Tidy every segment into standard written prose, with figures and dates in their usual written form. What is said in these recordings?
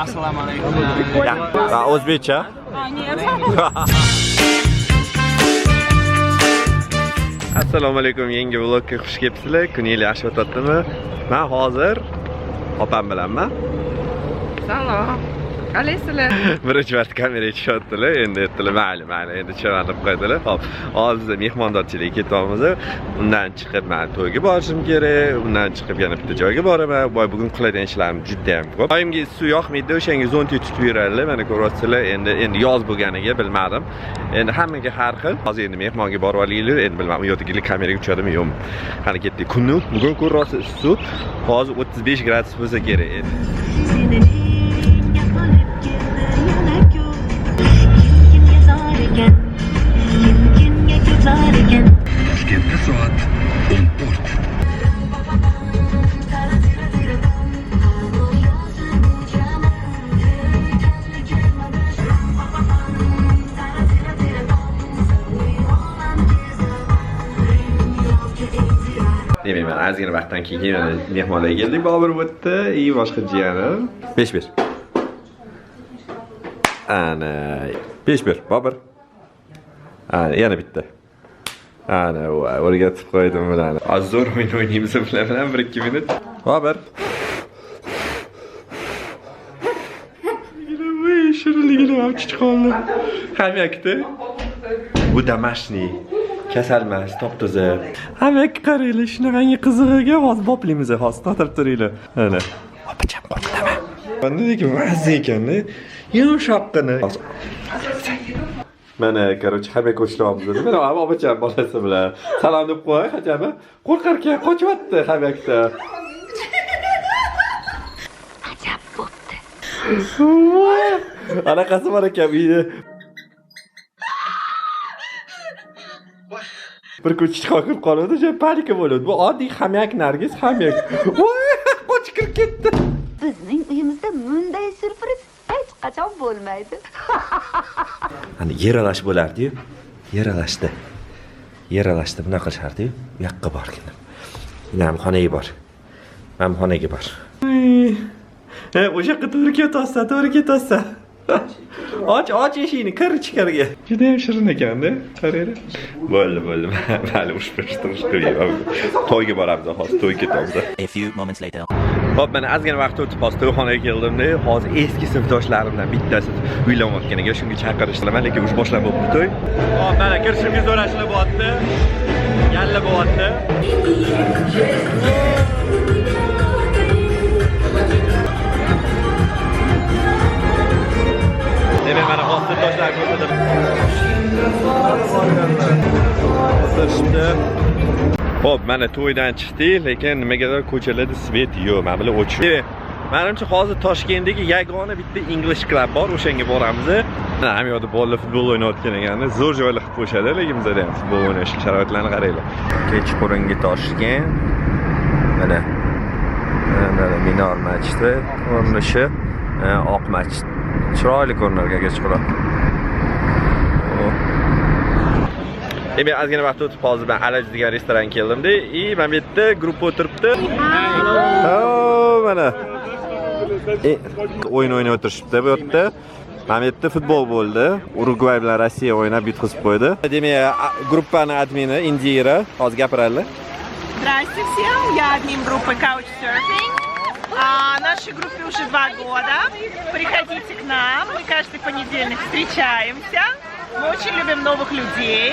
Assalomu alaykum. Ya, o'zbekcha? Нет. Assalomu alaykum, yangi vlogga xush kelibsizlar. Kuningiz yaxshi o'tadimi? Men hozir opam bilanman. Salom. Qalaysizlar? Birinchi marta kameraga tushyaptilar. Endi aytdilar, mayli, endi chiqarib qo'ydilar. Xo'p, hozir mehmondorchilikka ketyapmiz. Undan chiqib men to'yga borishim kerak. Undan chiqib yana bitta joyga boraman. Bugun qiladigan ishlarim juda ham ko'p. Oyimga suv yoqmaydi, o'shanga zonti tutib yuradilar. Mana ko'ryapsizlar, endi yoz bo'lganiga bilmadim. Endi hammaga har xil. Hozir endi mehmonga borib olaylik. Endi bilmadim, u yerdagilar kameraga tushadimi, yo'qmi. Qani ketdik. Bugun kun rosa issiq. Hozir 35 gradus bo'lsa kerak endi. Toshkentda soat 14. Demayman, ozgina vaqtdan keyin yana mehmonlarga keldik. Bobur o'tdi, boshqa jiyanim. 5-1. Ana 5-1, Bobur. Ana yana bitta. Ana, o'rgatib qo'ydim bularni. Zo'r o'yin o'ynaymiz bilan 1-2 minut. Bobur. Shirinligini ham chiqoldi. Hamyakda. Bu damashniy. Kasalmas, top-toza. Hamyakka qaranglar, shunaqangi qizig'iga hozir boplaymiz, hozir to'tirib turinglar. Ana. Opacham qo'rqdimi? Qanday mazza ekan-da. Yumshoqqina. Mana, короче, hamma ko'chlayapmiz. Mana opacham bolasi bilan salom deb qo'y, hajaba. Qo'rqarkan, qochyapti hamyakda. Ajab bo'pti. Anaqasi bor ekan uyda. Bir kun chiqib qoladi, panika bo'ladi. Bu oddiy hamyak, Nargiz hamyak. Voy, qochib kirib ketdi. Bizning uyimizda bunday surpriz hech qachon bo'lmaydi. Hani yeralash bo'lardi-yu. Yeralashdi, bunaqa qilishardi-yu. Bu yoqqa borgin. Namxonaga bor. Namxonaga bor. O'sha yoqqa to'g'ri ketasa. Och eshikni, kir ichkariga. Juda ham shirin ekan-da. Qarang. Bo'ldi. Mayli, ushpirish qilib. To'yga boramiz, hozir to'yga ketamiz. A few moments later. Hop, mana ozgina vaqt o'tib hozir to'yxonaga keldim-da. Hozir eski sinfdoshlarimdan bittasi uylanayotganiga shunga chaqirishdilar, lekin ush boshlab bo'libdi to'y. Hop, mana kirishimga so'rashlar bo'lyapti. Yalla bo'lyapti. Demak, mana hozir toshlar ko'rsadim. Hop, mana to'ydan chiqdik, lekin nimagadir ko'chalarda svet yo'q. Mana bular o'chib. Menimcha hozir Toshkentdagi yagona bitta English club bor, o'shanga boramiz. Mana ham yo'da bolalar futbol o'ynayotgan ekan, zo'r joylar qilib qo'yishadi, lekin bizda ham futbol o'ynash sharoitlarini qaranglar. Kechqurungi Toshkent. Mana Minor masjidi ko'rinishi, oq masjid. Chiroyli ko'rinar kechqurun. Demak, ozgina vaqt o'tib hozir men Alaj degan restoranga keldim-da. Mana bu yerda guruh o'tiribdi. Mana. O'yin o'ynab o'tirishibdi bu yerda. Mana bu yerda futbol bo'ldi. Urugvay bilan Rossiya o'ynab yutqizib qo'ydi. Demak, guruhning admini Indira hozir gapiradi. Здравствуйте всем, я админ группы Couchsurfing. Нашей группе уже 2 года. Приходите к нам, мы каждый понедельник встречаемся. Мы очень любим новых людей.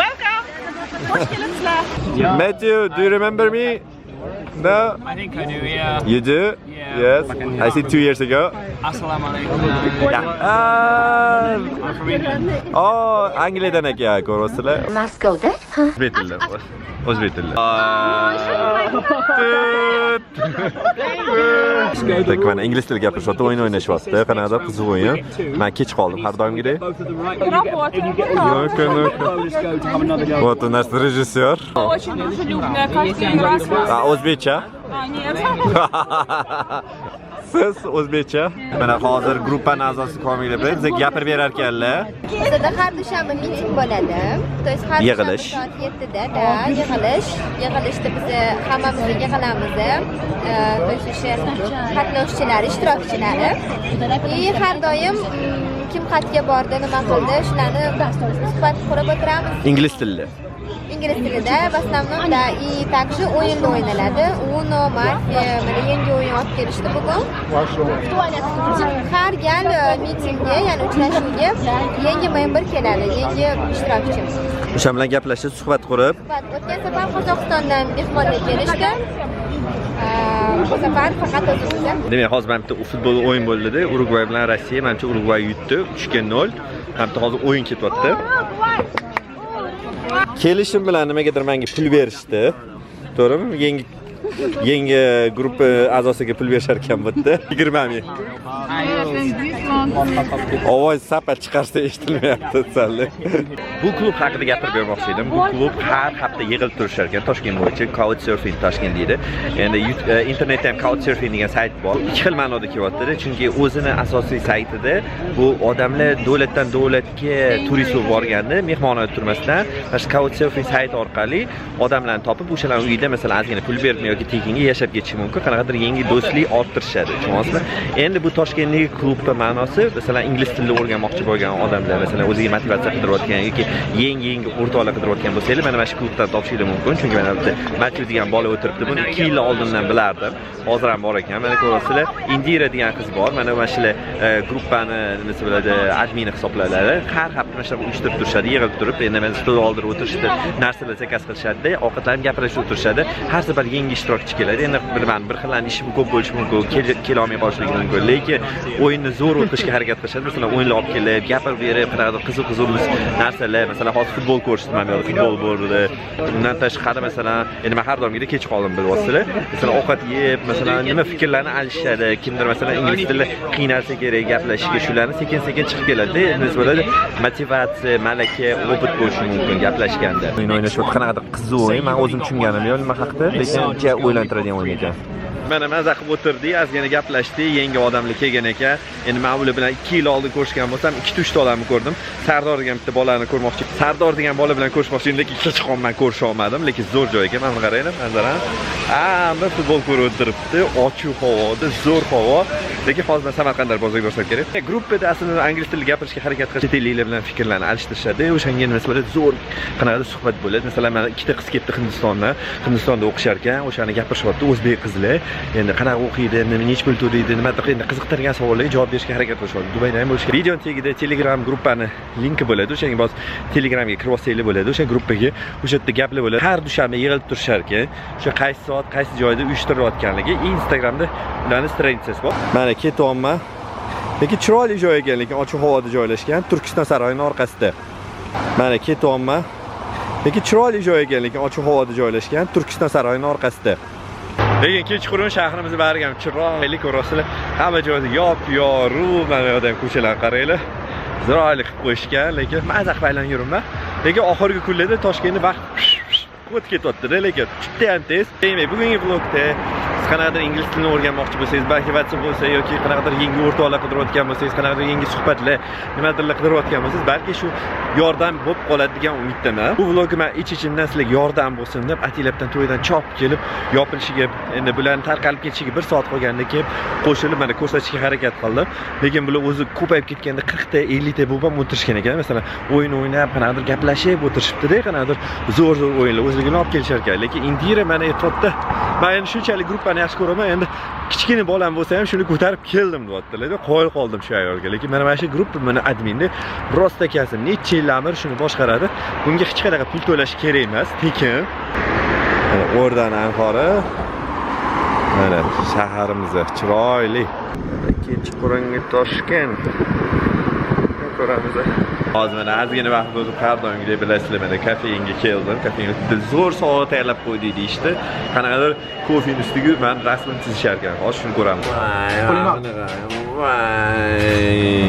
Welcome! Matthew, do you remember me? No? I think I do, yeah. You do? Yeah. Yes. I see 2 years ago. Assalomu alaykum. Yeah. I'm from England. Oh, Angliyadan ekan, ko'rasizlar. Maskovda? O'zbek tili. O'zbek tili. Tak mana ingliz tilida gapirishyapti, o'yin o'ynashyapti. Qanaqadir qiziq o'yin. Men kech qoldim har doimgidek. Вот у нас режиссер. Очень дружелюбная, каждый раз. O'zbekcha? Нет. Siz o'zbekcha. Mana hozir guruhning a'zosi Komila bilan bizga gapirib berar ekanlar. Bizda har dushanba miting bo'ladi. To есть har Yig'ilish. soat 7 da yig'ilish. Yig'ilishda biz hammamiz yig'ilamiz. O'sha qatnashchilar, ishtirokchilari. Har doim kim qatga bordi, nima qildi, shularni suhbat qurib o'tiramiz. Ingliz tilida. Ingliz tilida в основном да и также o'yinda o'ynaladi. Uno, Mafia, mana yangi o'yin olib kelishdi bugun. Har gal mitingga, ya'ni uchrashuvga yangi member keladi, yangi ishtirokchi. O'sha bilan gaplashib, suhbat qurib, O'tgan safar Qozog'istondan mehmonlar kelishdi. Bu safar faqat o'zimizda. demak, hozir mana bitta futbol o'yin bo'ldi-da, Urugvay bilan Rossiya. Menimcha Urugvay yutdi 3-0. Hamda hozir o'yin ketyapti. Kelishim bilan nimagadir menga pul berishdi. To'g'rimi? Yangi guruh a'zosiga pul berishar ekan bu yerda. 20 ming. Ovoz sapat chiqarsa eshitilmayapti salli. Bu klub haqida gapirib bermoqchi edim. Bu klub har hafta yig'ilib turishar ekan Toshkent bo'yicha Couchsurfing Toshkent deydi. Endi internetda ham Couchsurfing degan sayt bor. Ikki xil ma'noda kelyapti, chunki o'zini asosiy saytida bu odamlar davlatdan davlatga turist bo'lib borganda mehmonxonada turmasdan, shu Couchsurfing sayt orqali odamlarni topib, o'shalarning uyida masalan ozgina pul berib yoki tekinga yashab ketishi mumkin. Qanaqadir yangi do'stlik orttirishadi, tushunasizmi? Endi bu Toshkentdagi klubning ma'nosi, masalan, ingliz tilini o'rganmoqchi bo'lgan odamlar, masalan, o'ziga motivatsiya qidirayotgan yoki yangi o'rtoqlar qidirayotgan bo'lsangiz, mana shu klubdan topishingiz mumkin. Chunki mana bitta Matthew degan bola o'tiribdi. Buni 2 yil oldindan bilardim. Hozir ham bor ekan. Mana ko'rasizlar, Indira degan qiz bor. Mana shular gruppani nima bo'ladi, admini hisoblanadi. Har hafta mana shu uyushtirib turishadi, yig'ilib turib, endi mana stol oldirib o'tirishdi, narsalar zakaz qilishadi, ovqatlarni gapirishib o'tirishadi. Har safar yangi ishtirokchi keladi. Endi bir xillarning ishi ko'p bo'lishi mumkin, kela olmay qolishligi mumkin, lekin o'yinni zo'r o'tishga harakat qilishadi. Masalan, o'yinlar olib kelib, gapirib berib, qanaqadir qiziq narsalar, masalan, hozir futbol ko'rsatmam yo'q, futbol bo'ldi. Undan tashqari masalan, endi men har doimgidek kech qoldim bilyapsizlar. Masalan, ovqat yeb, masalan, nima fikrlarni alishadi, kimdir masalan ingliz tilida qiynalsa kerak gaplashishga, shularni sekin-sekin chiqib keladi. Endi bo'ladi, motivatsiya, malaka, opit bo'lishi mumkin gaplashganda. O'yin o'ynashib qanaqadir qiziq o'yin, men o'zim tushunganim yo'q nima haqida, lekin juda o'ylantiradigan o'yin ekan. Mana maza qilib o'tirdik, ozgina gaplashdik, yangi odamlar kelgan ekan. Endi men ular bilan 2 yil oldin ko'rishgan bo'lsam, 2-3 odamni ko'rdim. Sardor degan bitta bolani ko'rmoqchi. Sardor degan bola bilan ko'rishmoqchi edim, lekin hech qanday ko'risha olmadim, lekin zo'r joy ekan. Mana qaranglar, manzaran. Hamma futbol ko'rib o'tiribdi, ochiq havoda, zo'r havo. Lekin hozir men Samarqandda bozorga borsam kerak. Gruppada aslida ingliz tilida gapirishga harakat qilib, chet elliklar bilan fikrlarni alishtirishadi. O'shanga nisbatan zo'r qanaqadir suhbat bo'ladi. Masalan, mana ikkita qiz kelibdi Hindistonda o'qishar ekan, o'shani gapirishyapti, o'zbek qizlar. Endi qanaqa o'qiydi, nech pul to'laydi, nimadir endi qiziqtirgan savollarga javob berishga harakat qilishyapti. Dubayda ham bo'lishi. Video tagida Telegram gruppani linki bo'ladi. O'shanga bos Telegramga kirib olsanglar bo'ladi. O'sha gruppaga o'sha yerda gaplar bo'ladi. Har dushanba yig'ilib turishar ekan. O'sha qaysi soat, qaysi joyda uyushtirilayotganligi Instagramda ularning strangasi bor. Mana ketyapman. Lekin chiroyli joy ekan, lekin ochiq havoda joylashgan, Turkiston saroyining orqasida. Mana ketyapman. Lekin chiroyli joy ekan, lekin ochiq havoda joylashgan, Turkiston saroyining orqasida. Lekin kechqurun shahrimizni bariga ham chiroyli ko'rasizlar. Hamma joyda yop-yorug', mana yoqda ham ko'chalarni qaranglar. Chiroyli qilib qo'yishgan, lekin maza qilib aylanib yuribman. Lekin oxirgi kunlarda Toshkentda vaqt o'tib ketyapti-da, lekin juda ham tez. Demak, bugungi vlogda siz qanaqadir ingliz tilini o'rganmoqchi bo'lsangiz, balki WhatsApp bo'lsa yoki qanaqadir yangi o'rtoqlar qidirayotgan bo'lsangiz, qanaqadir yangi suhbatlar, nimadirlar qidirayotgan bo'lsangiz, balki shu yordam bo'lib qoladi degan umiddaman. Bu vlogga men ich-ichimdan sizlarga yordam bo'lsin deb Atilabdan to'ydan chop kelib, yopilishiga, endi bularning tarqalib ketishiga 1 soat qolganda kelib qo'shilib mana ko'rsatishga harakat qildim. Lekin bular o'zi ko'payib ketganda 40 ta, 50 ta bo'lib ham o'tirishgan ekan. Masalan, o'yin o'ynab, qanaqadir gaplashib o'tirishibdi-da, qanaqadir zo'r o'yinlar o'zligini olib kelishar ekan. Lekin Indira mana aytibdi, men endi shunchalik gruppani yaxshi ko'raman, endi kichkina bolam bo'lsa ham shuni ko'tarib keldim deyaptilar. Qo'yil qoldim shu ayolga. Lekin mana shu gruppa mana adminni rost akasi necha yillardir shuni boshqaradi. Bunga hech qanaqa pul to'lash kerak emas, tekin. O'rdan Anqora. Mana shaharimiz chiroyli. Kechqurungi Toshkent. Ko'ramiz. Hozir mana ozgina vaqt o'tib har doimgidek bilasizlar, mana kafega keldim. Kafega zo'r soat tayyorlab qo'ydik deyishdi. Qanaqadir kofening ustiga men rasmini chizishar ekan. Hozir shuni ko'ramiz. Voy.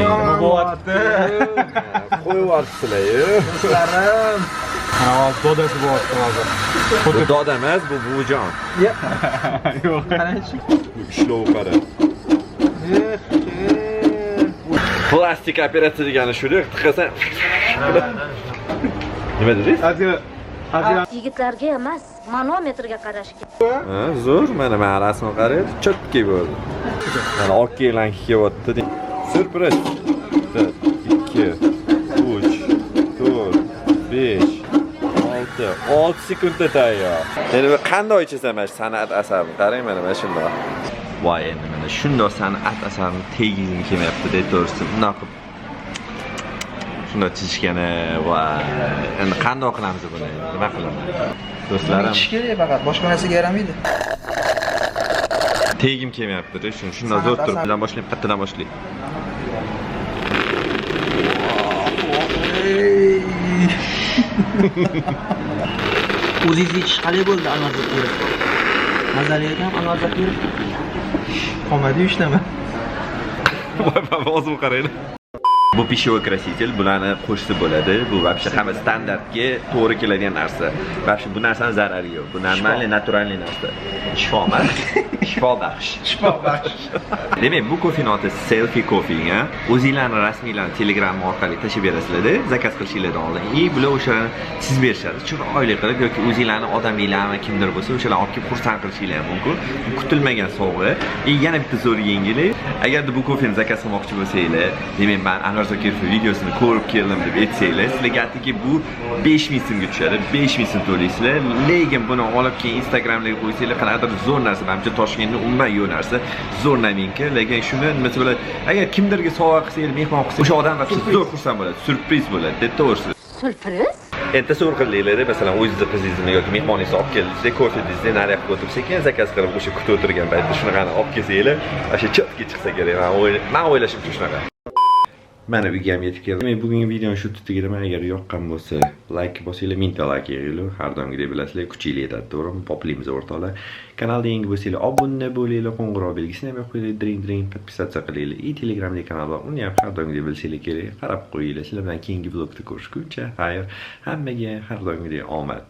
Nima bo'lyapti? Qo'yyapsizlar-yu. Sizlarim. Hozir dodasi bo'lyapti hozir. Bu doda emas, bu buvijon. Yo'q. Qarachi. Ishlov qara. Plastik operatsiya degani shuni tiqasan. Nima dedingiz? Yigitlarga emas, manometrga qarash kerak. Ha, zo'r. Mana men rasmga qarayapti, chotki bo'ldi. Mana okeylanki kelyapti. Surpriz. 2 3 4 5 6 sekundda tayyor. Endi bu qanday ichasan mana san'at asarini qarang mana shunday. Voy endi mana shunday san'at asarini tegizim kelmayapti-da to'g'risi. Bunaqa shunday chizishgani va endi qanday qilamiz buni? Nima qilaman? Do'stlarim, ish kerak faqat, boshqa narsaga yaramaydi. tegim kelmayapti-da, shunday zo'r turib bilan boshlayib, qayerdan boshlaylik? O'zingiz ichish qalay bo'ldi Anvar Zokirov? Mazali ekan Anvar Zokirov. Qomadi ishlama. Voy, o'zim qarayman. Bu pishevой краситель, bularni qo'shsa bo'ladi. Bu вообще hamma standartga to'g'ri keladigan narsa. Вообще bu narsaning zarari yo'q. Bu normalniy, naturalniy narsa. Shifo emas, shifo baxsh. Shifo baxsh. Demak, bu kofening oti Selfie Coffee, ha. O'zingizlarning rasmiylarni Telegram orqali tashib berasizlar-da, zakaz qilishinglardan oldin. Bular o'shalarni chizib berishadi. Chiroyli qilib yoki o'zingizlarning odaminglarmi kimdir bo'lsa, o'shalarni olib kelib xursand qilishinglar ham mumkin. Kutilmagan sovg'a. Yana bitta zo'r yangilik. Agarda bu kofeni zakaz qilmoqchi bo'lsanglar, demak, men Anvar Zokirov videosini ko'rib keldim deb aytsanglar, sizlarga aytdiki, bu 5000 so'mga tushadi. 5000 so'm to'laysizlar. Lekin buni olib keyin Instagramga qo'ysanglar, qanaqadir zo'r narsa, menimcha Toshkentning umuman yo'q narsa, zo'r novinka. Lekin shuni nimasi bo'ladi? Agar kimdirga sovg'a qilsangiz, mehmon qilsangiz, o'sha odam zo'r xursand bo'ladi, surpriz bo'ladi, deb to'g'risi. Surpriz? Endi tasavvur qilaylik, masalan, o'zingizni qizingizni yoki mehmoningizni olib keldingizda, kofe dengizda nariyoq o'tirsa keyin zakaz qilib o'sha kutib o'tirgan paytda shunaqani olib kelsanglar, o'sha chotga chiqsa kerak. Men o'ylashimcha shunaqa. Mana uyga ham yetib keldim. Men bugungi videoni shu tutigaman. Agar yoqqan bo'lsa, like bosinglar, mingta like yig'inglar. Har doimgidek bilasizlar, kuchinglar yetadi, to'g'rimi? Poplaymiz o'rtoqlar. Kanalga yangi bo'lsanglar, obuna bo'linglar, qo'ng'iroq belgisini ham qo'yinglar, dring, podpisatsiya qilinglar. Telegramda kanal bor. Uni ham har doimgidek bilsanglar kerak. Qarab qo'yinglar. Sizlar bilan keyingi vlogda ko'rishguncha, xayr. Hammaga har doimgidek omad.